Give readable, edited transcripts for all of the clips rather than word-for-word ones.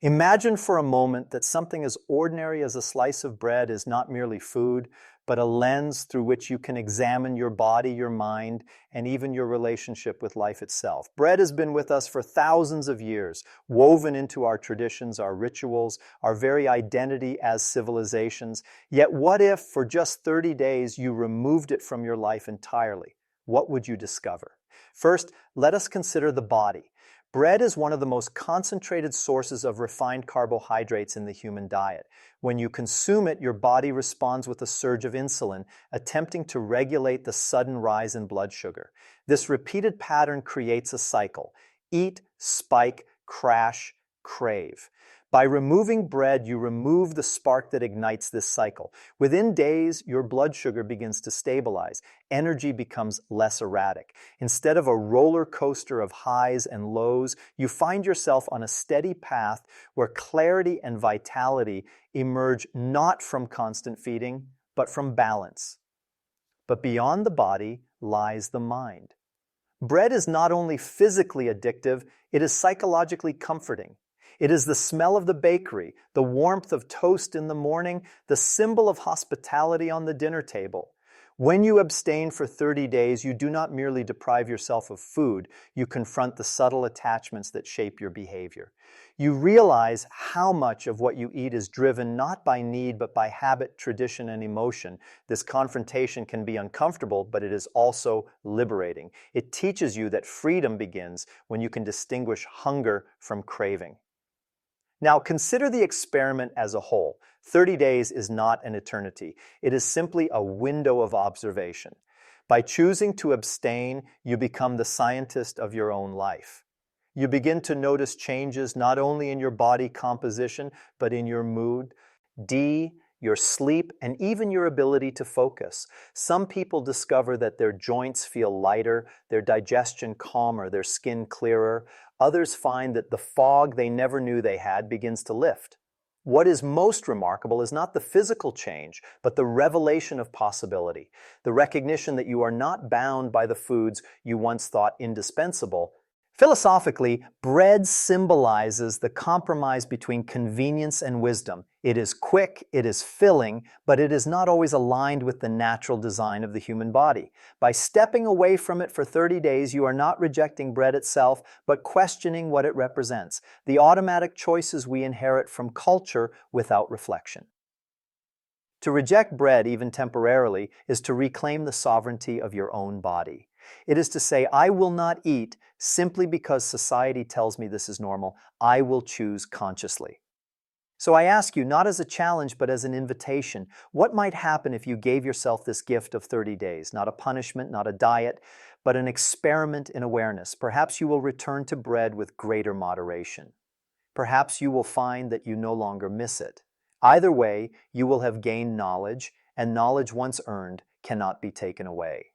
Imagine for a moment that something as ordinary as a slice of bread is not merely food, but a lens through which you can examine your body, your mind, and even your relationship with life itself. Bread has been with us for thousands of years, woven into our traditions, our rituals, our very identity as civilizations. Yet what if, for just 30 days, you removed it from your life entirely? What would you discover? First, let us consider the body. Bread is one of the most concentrated sources of refined carbohydrates in the human diet. When you consume it, your body responds with a surge of insulin, attempting to regulate the sudden rise in blood sugar. This repeated pattern creates a cycle: eat, spike, crash, crave. By removing bread, you remove the spark that ignites this cycle. Within days, your blood sugar begins to stabilize. Energy becomes less erratic. Instead of a roller coaster of highs and lows, you find yourself on a steady path where clarity and vitality emerge not from constant feeding, but from balance. But beyond the body lies the mind. Bread is not only physically addictive, it is psychologically comforting. It is the smell of the bakery, the warmth of toast in the morning, the symbol of hospitality on the dinner table. When you abstain for 30 days, you do not merely deprive yourself of food, you confront the subtle attachments that shape your behavior. You realize how much of what you eat is driven not by need, but by habit, tradition, and emotion. This confrontation can be uncomfortable, but it is also liberating. It teaches you that freedom begins when you can distinguish hunger from craving. Now, consider the experiment as a whole. 30 days is not an eternity. It is simply a window of observation. By choosing to abstain, you become the scientist of your own life. You begin to notice changes not only in your body composition, but in your mood, your sleep, and even your ability to focus. Some people discover that their joints feel lighter, their digestion calmer, their skin clearer. Others find that the fog they never knew they had begins to lift. What is most remarkable is not the physical change, but the revelation of possibility, the recognition that you are not bound by the foods you once thought indispensable. Philosophically, bread symbolizes the compromise between convenience and wisdom. It is quick, it is filling, but it is not always aligned with the natural design of the human body. By stepping away from it for 30 days, you are not rejecting bread itself, but questioning what it represents, the automatic choices we inherit from culture without reflection. To reject bread, even temporarily, is to reclaim the sovereignty of your own body. It is to say, I will not eat simply because society tells me this is normal. I will choose consciously. So I ask you, not as a challenge, but as an invitation, what might happen if you gave yourself this gift of 30 days? Not a punishment, not a diet, but an experiment in awareness. Perhaps you will return to bread with greater moderation. Perhaps you will find that you no longer miss it. Either way, you will have gained knowledge, and knowledge once earned cannot be taken away.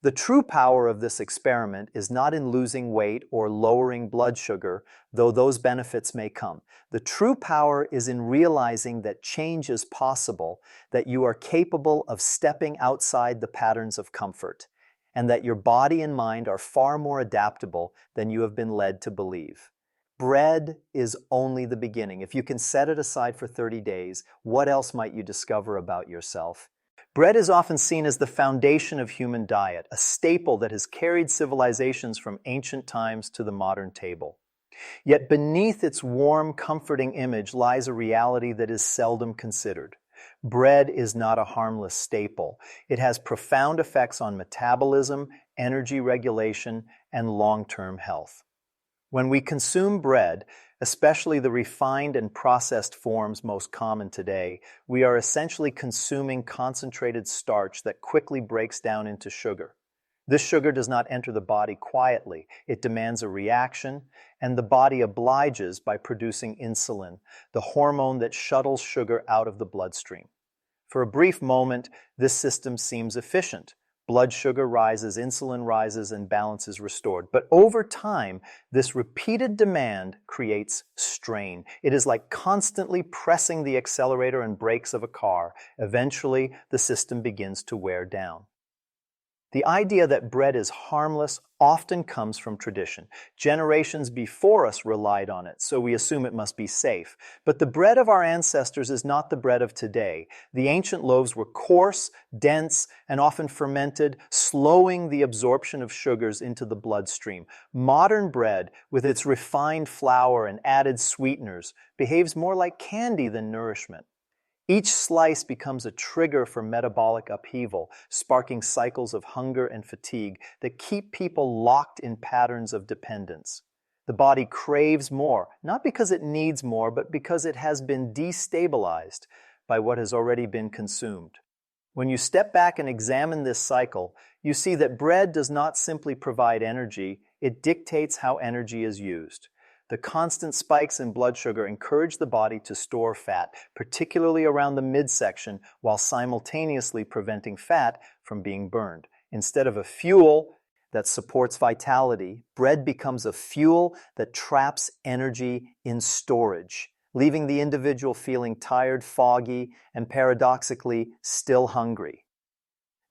The true power of this experiment is not in losing weight or lowering blood sugar, though those benefits may come. The true power is in realizing that change is possible, that you are capable of stepping outside the patterns of comfort, and that your body and mind are far more adaptable than you have been led to believe. Bread is only the beginning. If you can set it aside for 30 days, what else might you discover about yourself? Bread is often seen as the foundation of human diet, a staple that has carried civilizations from ancient times to the modern table. Yet beneath its warm, comforting image lies a reality that is seldom considered. Bread is not a harmless staple. It has profound effects on metabolism, energy regulation, and long-term health. When we consume bread, especially the refined and processed forms most common today, we are essentially consuming concentrated starch that quickly breaks down into sugar. This sugar does not enter the body quietly. It demands a reaction, and the body obliges by producing insulin, the hormone that shuttles sugar out of the bloodstream. For a brief moment, this system seems efficient. Blood sugar rises, insulin rises, and balance is restored. But over time, this repeated demand creates strain. It is like constantly pressing the accelerator and brakes of a car. Eventually, the system begins to wear down. The idea that bread is harmless often comes from tradition. Generations before us relied on it, so we assume it must be safe. But the bread of our ancestors is not the bread of today. The ancient loaves were coarse, dense, and often fermented, slowing the absorption of sugars into the bloodstream. Modern bread, with its refined flour and added sweeteners, behaves more like candy than nourishment. Each slice becomes a trigger for metabolic upheaval, sparking cycles of hunger and fatigue that keep people locked in patterns of dependence. The body craves more, not because it needs more, but because it has been destabilized by what has already been consumed. When you step back and examine this cycle, you see that bread does not simply provide energy, it dictates how energy is used. The constant spikes in blood sugar encourage the body to store fat, particularly around the midsection, while simultaneously preventing fat from being burned. Instead of a fuel that supports vitality, bread becomes a fuel that traps energy in storage, leaving the individual feeling tired, foggy, and paradoxically still hungry.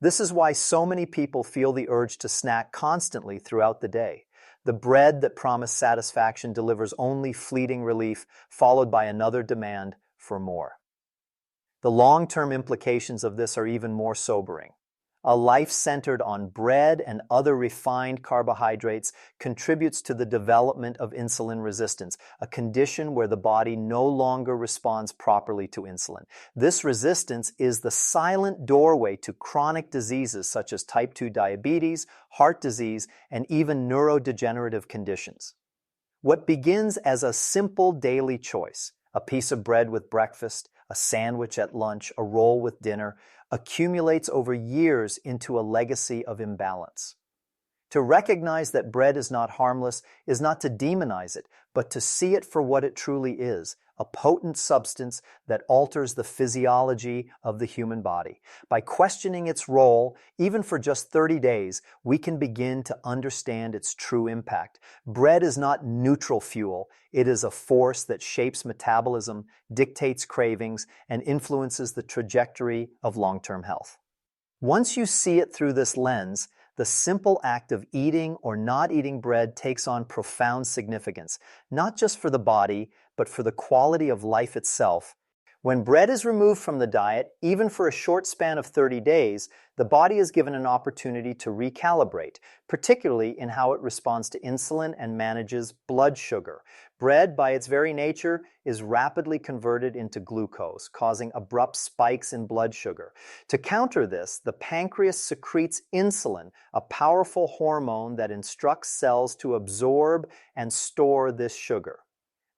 This is why so many people feel the urge to snack constantly throughout the day. The bread that promised satisfaction delivers only fleeting relief, followed by another demand for more. The long-term implications of this are even more sobering. A life centered on bread and other refined carbohydrates contributes to the development of insulin resistance, a condition where the body no longer responds properly to insulin. This resistance is the silent doorway to chronic diseases such as type 2 diabetes, heart disease, and even neurodegenerative conditions. What begins as a simple daily choice, a piece of bread with breakfast, a sandwich at lunch, a roll with dinner, accumulates over years into a legacy of imbalance. To recognize that bread is not harmless is not to demonize it, but to see it for what it truly is, a potent substance that alters the physiology of the human body. By questioning its role, even for just 30 days, we can begin to understand its true impact. Bread is not neutral fuel. It is a force that shapes metabolism, dictates cravings, and influences the trajectory of long-term health. Once you see it through this lens, the simple act of eating or not eating bread takes on profound significance, not just for the body, but for the quality of life itself. When bread is removed from the diet, even for a short span of 30 days, the body is given an opportunity to recalibrate, particularly in how it responds to insulin and manages blood sugar. Bread, by its very nature, is rapidly converted into glucose, causing abrupt spikes in blood sugar. To counter this, the pancreas secretes insulin, a powerful hormone that instructs cells to absorb and store this sugar.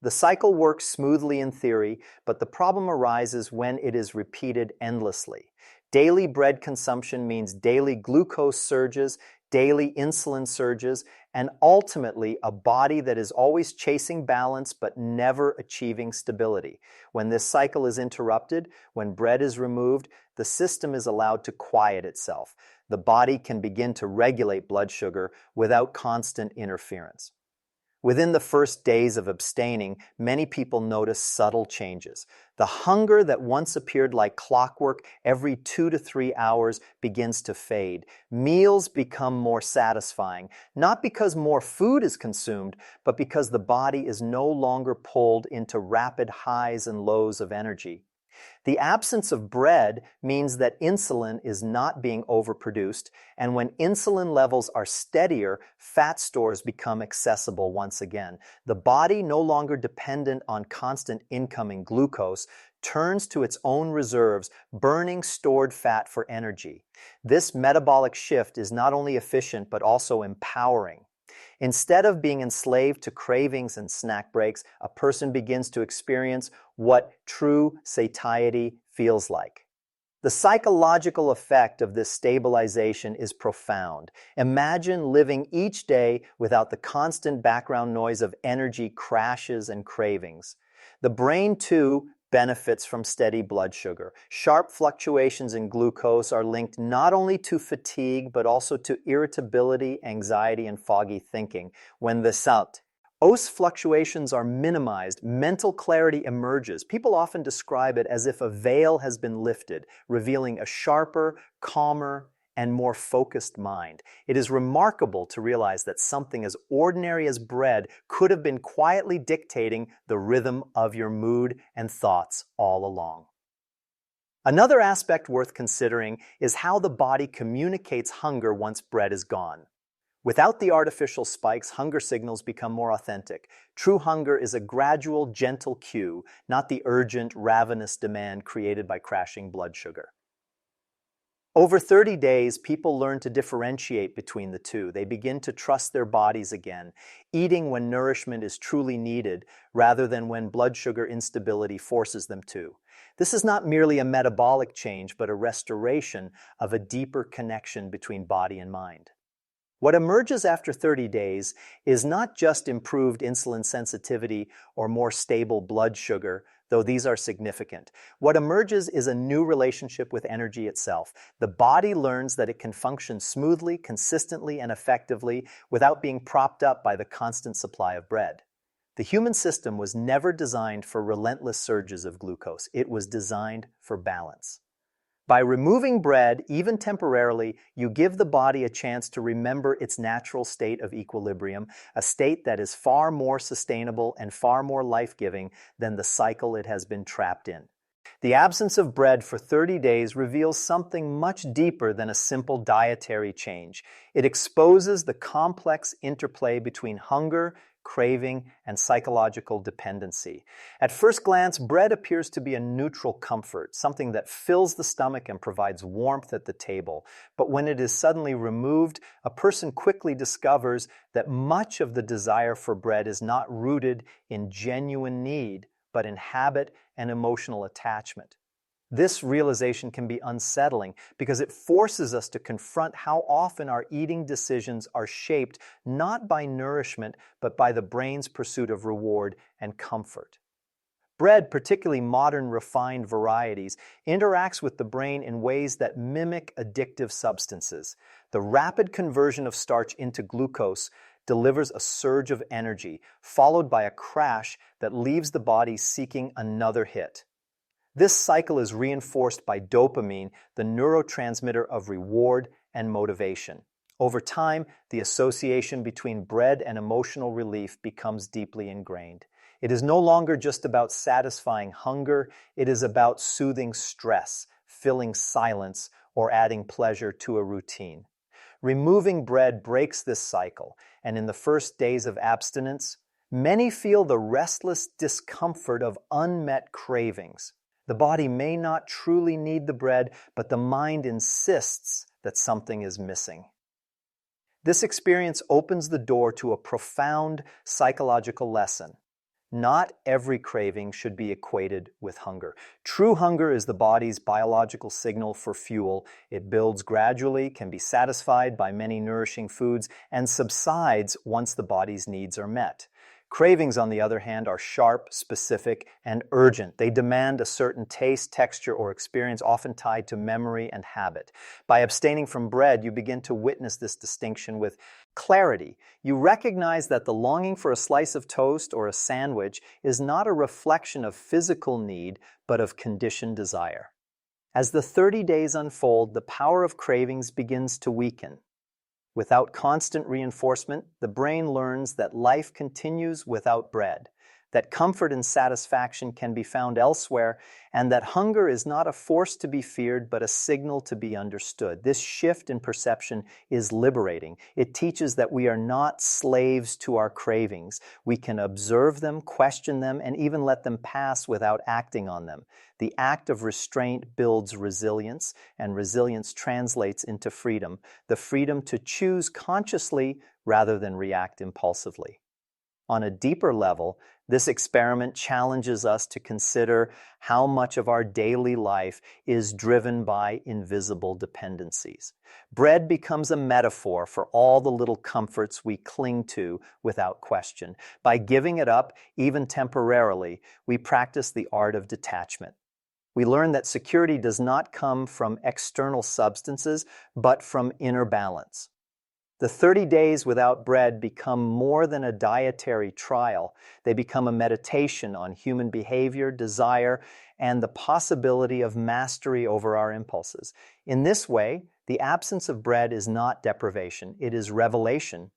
The cycle works smoothly in theory, but the problem arises when it is repeated endlessly. Daily bread consumption means daily glucose surges, daily insulin surges, and ultimately a body that is always chasing balance but never achieving stability. When this cycle is interrupted, when bread is removed, the system is allowed to quiet itself. The body can begin to regulate blood sugar without constant interference. Within the first days of abstaining, many people notice subtle changes. The hunger that once appeared like clockwork every 2 to 3 hours begins to fade. Meals become more satisfying, not because more food is consumed, but because the body is no longer pulled into rapid highs and lows of energy. The absence of bread means that insulin is not being overproduced, and when insulin levels are steadier, fat stores become accessible once again. The body, no longer dependent on constant incoming glucose, turns to its own reserves, burning stored fat for energy. This metabolic shift is not only efficient but also empowering. Instead of being enslaved to cravings and snack breaks, a person begins to experience what true satiety feels like. The psychological effect of this stabilization is profound. Imagine living each day without the constant background noise of energy crashes and cravings. The brain, too, benefits from steady blood sugar. Sharp fluctuations in glucose are linked not only to fatigue, but also to irritability, anxiety, and foggy thinking. When those fluctuations are minimized, mental clarity emerges. People often describe it as if a veil has been lifted, revealing a sharper, calmer, and more focused mind. It is remarkable to realize that something as ordinary as bread could have been quietly dictating the rhythm of your mood and thoughts all along. Another aspect worth considering is how the body communicates hunger once bread is gone. Without the artificial spikes, hunger signals become more authentic. True hunger is a gradual, gentle cue, not the urgent, ravenous demand created by crashing blood sugar. Over 30 days, people learn to differentiate between the two. They begin to trust their bodies again, eating when nourishment is truly needed rather than when blood sugar instability forces them to. This is not merely a metabolic change, but a restoration of a deeper connection between body and mind. What emerges after 30 days is not just improved insulin sensitivity or more stable blood sugar, though these are significant. What emerges is a new relationship with energy itself. The body learns that it can function smoothly, consistently, and effectively without being propped up by the constant supply of bread. The human system was never designed for relentless surges of glucose. It was designed for balance. By removing bread, even temporarily, you give the body a chance to remember its natural state of equilibrium, a state that is far more sustainable and far more life-giving than the cycle it has been trapped in. The absence of bread for 30 days reveals something much deeper than a simple dietary change. It exposes the complex interplay between hunger, craving, and psychological dependency. At first glance, bread appears to be a neutral comfort, something that fills the stomach and provides warmth at the table. But when it is suddenly removed, a person quickly discovers that much of the desire for bread is not rooted in genuine need, but in habit and emotional attachment. This realization can be unsettling because it forces us to confront how often our eating decisions are shaped not by nourishment, but by the brain's pursuit of reward and comfort. Bread, particularly modern refined varieties, interacts with the brain in ways that mimic addictive substances. The rapid conversion of starch into glucose delivers a surge of energy, followed by a crash that leaves the body seeking another hit. This cycle is reinforced by dopamine, the neurotransmitter of reward and motivation. Over time, the association between bread and emotional relief becomes deeply ingrained. It is no longer just about satisfying hunger, it is about soothing stress, filling silence, or adding pleasure to a routine. Removing bread breaks this cycle, and in the first days of abstinence, many feel the restless discomfort of unmet cravings. The body may not truly need the bread, but the mind insists that something is missing. This experience opens the door to a profound psychological lesson. Not every craving should be equated with hunger. True hunger is the body's biological signal for fuel. It builds gradually, can be satisfied by many nourishing foods, and subsides once the body's needs are met. Cravings, on the other hand, are sharp, specific, and urgent. They demand a certain taste, texture, or experience, often tied to memory and habit. By abstaining from bread, you begin to witness this distinction with clarity. You recognize that the longing for a slice of toast or a sandwich is not a reflection of physical need, but of conditioned desire. As the 30 days unfold, the power of cravings begins to weaken. Without constant reinforcement, the brain learns that life continues without bread, that comfort and satisfaction can be found elsewhere, and that hunger is not a force to be feared, but a signal to be understood. This shift in perception is liberating. It teaches that we are not slaves to our cravings. We can observe them, question them, and even let them pass without acting on them. The act of restraint builds resilience, and resilience translates into freedom, the freedom to choose consciously rather than react impulsively. On a deeper level, this experiment challenges us to consider how much of our daily life is driven by invisible dependencies. Bread becomes a metaphor for all the little comforts we cling to without question. By giving it up, even temporarily, we practice the art of detachment. We learn that security does not come from external substances, but from inner balance. The 30 days without bread become more than a dietary trial. They become a meditation on human behavior, desire, and the possibility of mastery over our impulses. In this way, the The absence of bread is not deprivation, it is revelation.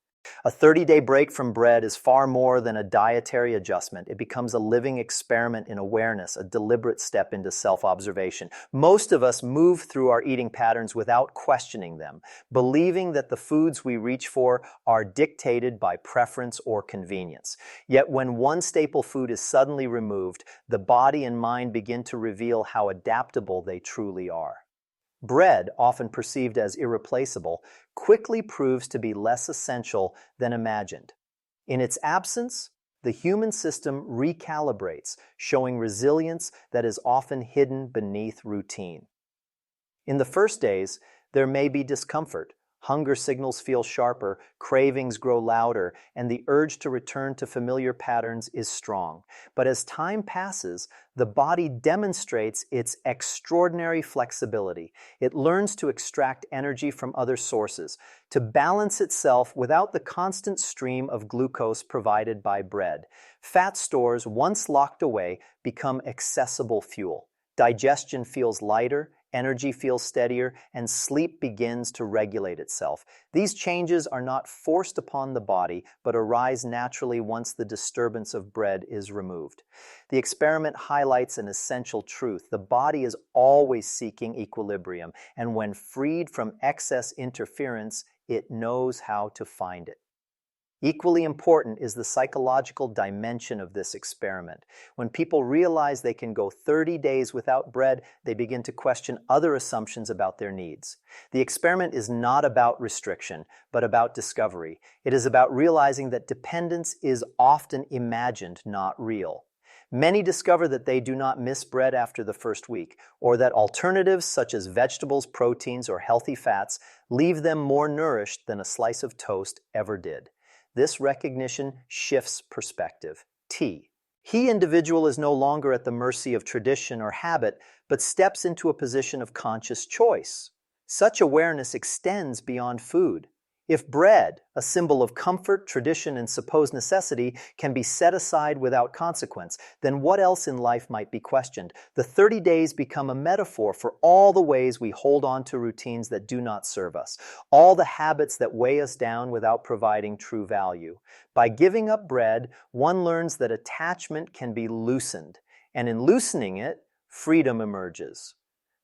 A 30-day break from bread is far more than a dietary adjustment. It becomes a living experiment in awareness, a deliberate step into self-observation. Most of us move through our eating patterns without questioning them, believing that the foods we reach for are dictated by preference or convenience. Yet when one staple food is suddenly removed, the body and mind begin to reveal how adaptable they truly are. Bread, often perceived as irreplaceable, quickly proves to be less essential than imagined. In its absence, the human system recalibrates, showing resilience that is often hidden beneath routine. In the first days, there may be discomfort. Hunger signals feel sharper, cravings grow louder, and the urge to return to familiar patterns is strong. But as time passes, the body demonstrates its extraordinary flexibility. It learns to extract energy from other sources, to balance itself without the constant stream of glucose provided by bread. Fat stores, once locked away, become accessible fuel. Digestion feels lighter, energy feels steadier, and sleep begins to regulate itself. These changes are not forced upon the body, but arise naturally once the disturbance of bread is removed. The experiment highlights an essential truth. The body is always seeking equilibrium, and when freed from excess interference, it knows how to find it. Equally important is the psychological dimension of this experiment. When people realize they can go 30 days without bread, they begin to question other assumptions about their needs. The experiment is not about restriction, but about discovery. It is about realizing that dependence is often imagined, not real. Many discover that they do not miss bread after the first week, or that alternatives such as vegetables, proteins, or healthy fats leave them more nourished than a slice of toast ever did. This recognition shifts perspective. T. He individual is no longer at the mercy of tradition or habit, but steps into a position of conscious choice. Such awareness extends beyond food. If bread, a symbol of comfort, tradition, and supposed necessity, can be set aside without consequence, then what else in life might be questioned? The 30 days become a metaphor for all the ways we hold on to routines that do not serve us, all the habits that weigh us down without providing true value. By giving up bread, one learns that attachment can be loosened, and in loosening it, freedom emerges.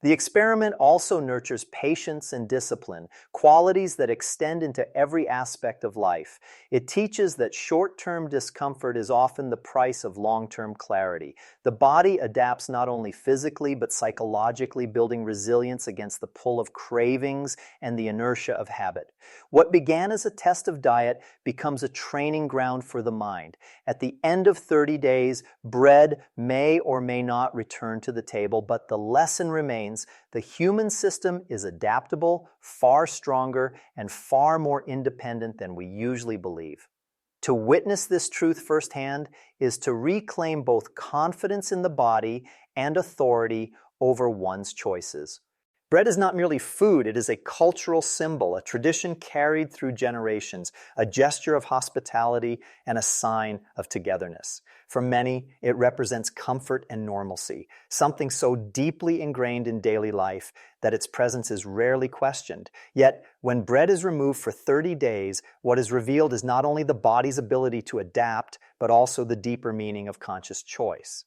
The experiment also nurtures patience and discipline, qualities that extend into every aspect of life. It teaches that short-term discomfort is often the price of long-term clarity. The body adapts not only physically but psychologically, building resilience against the pull of cravings and the inertia of habit. What began as a test of diet becomes a training ground for the mind. At the end of 30 days, bread may or may not return to the table, but the lesson remains. The human system is adaptable, far stronger, and far more independent than we usually believe. To witness this truth firsthand is to reclaim both confidence in the body and authority over one's choices. Bread is not merely food, it is a cultural symbol, a tradition carried through generations, a gesture of hospitality, and a sign of togetherness. For many, it represents comfort and normalcy, something so deeply ingrained in daily life that its presence is rarely questioned. Yet, when bread is removed for 30 days, what is revealed is not only the body's ability to adapt, but also the deeper meaning of conscious choice.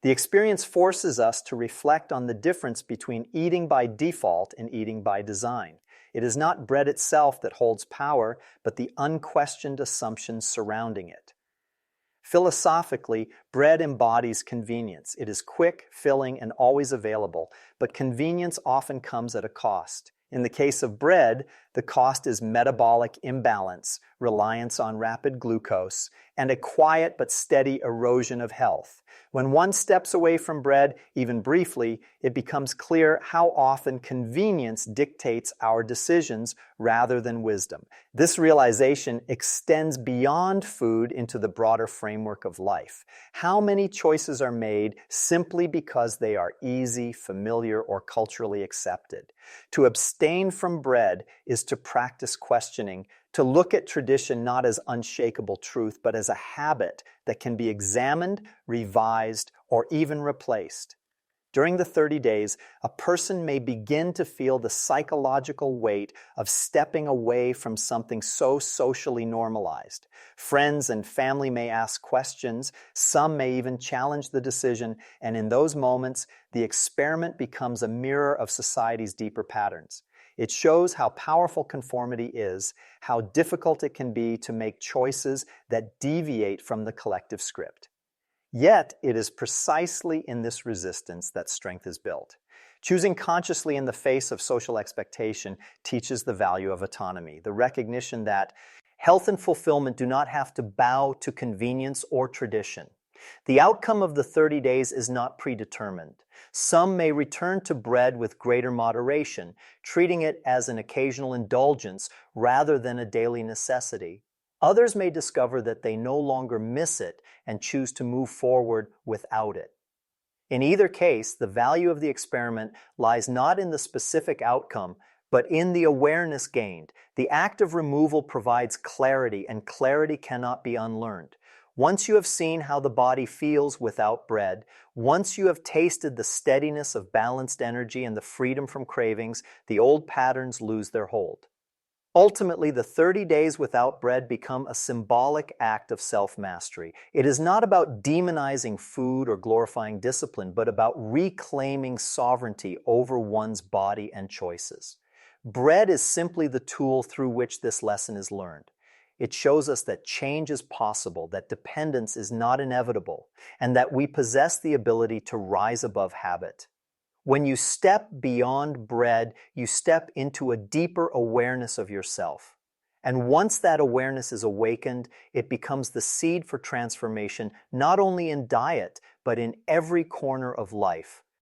The experience forces us to reflect on the difference between eating by default and eating by design. It is not bread itself that holds power, but the unquestioned assumptions surrounding it. Philosophically, bread embodies convenience. It is quick, filling, and always available, but convenience often comes at a cost. In the case of bread, the cost is metabolic imbalance, reliance on rapid glucose, and a quiet but steady erosion of health. When one steps away from bread, even briefly, it becomes clear how often convenience dictates our decisions rather than wisdom. This realization extends beyond food into the broader framework of life. How many choices are made simply because they are easy, familiar, or culturally accepted? To abstain from bread is to practice questioning, to look at tradition not as unshakable truth, but as a habit that can be examined, revised, or even replaced. During the 30 days, a person may begin to feel the psychological weight of stepping away from something so socially normalized. Friends and family may ask questions, some may even challenge the decision, and in those moments, the experiment becomes a mirror of society's deeper patterns. It shows how powerful conformity is, how difficult it can be to make choices that deviate from the collective script. Yet, it is precisely in this resistance that strength is built. Choosing consciously in the face of social expectation teaches the value of autonomy, the recognition that health and fulfillment do not have to bow to convenience or tradition. The outcome of the 30 days is not predetermined. Some may return to bread with greater moderation, treating it as an occasional indulgence rather than a daily necessity. Others may discover that they no longer miss it and choose to move forward without it. In either case, the value of the experiment lies not in the specific outcome, but in the awareness gained. The act of removal provides clarity, and clarity cannot be unlearned. Once you have seen how the body feels without bread, once you have tasted the steadiness of balanced energy and the freedom from cravings, the old patterns lose their hold. Ultimately, the 30 days without bread become a symbolic act of self-mastery. It is not about demonizing food or glorifying discipline, but about reclaiming sovereignty over one's body and choices. Bread is simply the tool through which this lesson is learned. It shows us that change is possible, that dependence is not inevitable, and that we possess the ability to rise above habit. When you step beyond bread, you step into a deeper awareness of yourself. And once that awareness is awakened, it becomes the seed for transformation, not only in diet, but in every corner of life.